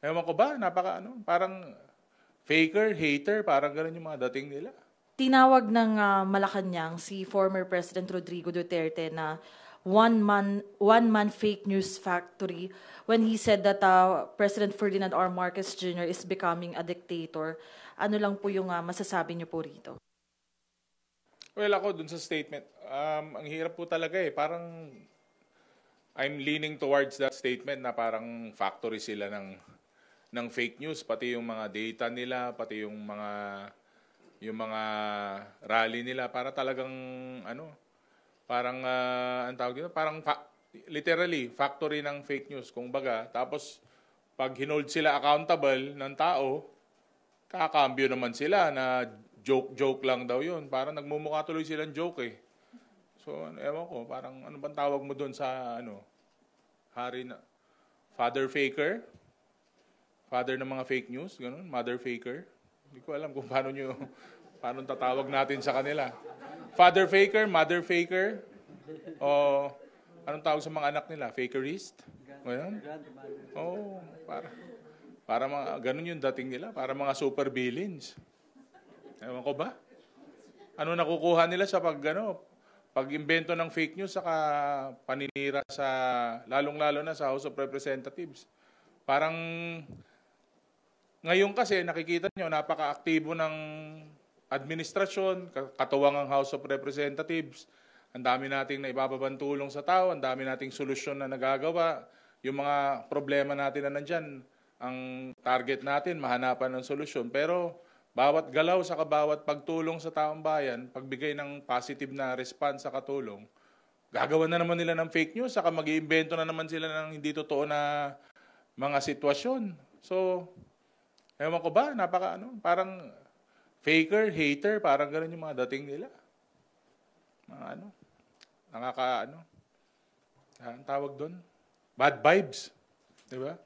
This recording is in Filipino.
Ewan ko ba, parang faker, hater, parang ganun yung mga dating nila. Tinawag ng Malacanang si former President Rodrigo Duterte na one man fake news factory when he said that President Ferdinand R. Marcos Jr. is becoming a dictator. Ano lang po yung masasabi niyo po rito? Well, ako dun sa statement, ang hirap po talaga eh. Parang I'm leaning towards that statement na parang factory sila ng fake news, pati yung mga data nila, pati yung mga rally nila, para talagang parang ang tawag dito, parang literally factory ng fake news. Kung baga, tapos pag hinold sila accountable ng tao, kakambyo naman sila na joke lang daw yun. Parang nagmumukha tuloy silang joke eh. So, ewan ko, parang ano bang tawag mo doon sa hari na father faker? Father ng mga fake news, ganun, mother faker. Hindi ko alam kung paano tatawag natin sa kanila. Father faker, mother faker, o anong tawag sa mga anak nila? Fakerist? Ganun? Oh, para mga ganun yung dating nila, para mga super villains. Ewan ko ba? Ano nakukuha nila sa pag-imbento ng fake news saka paninira sa lalong-lalo na sa House of Representatives. Parang ngayon kasi nakikita nyo napaka-aktibo ng administrasyon, katuwang ang House of Representatives. Ang dami nating naibababang tulong sa tao, ang dami nating solusyon na nagagawa. Yung mga problema natin na nandyan, ang target natin mahanapan ng solusyon. Pero bawat galaw sa bawat pagtulong sa taong bayan, pagbigay ng positive na response sa katulong, gagawa na naman nila ng fake news, saka mag-iimbento na naman sila ng hindi totoo na mga sitwasyon. So, ewan ko ba, parang faker, hater, parang ganun yung mga dating nila. Mga ang tawag doon? Bad vibes. Di ba?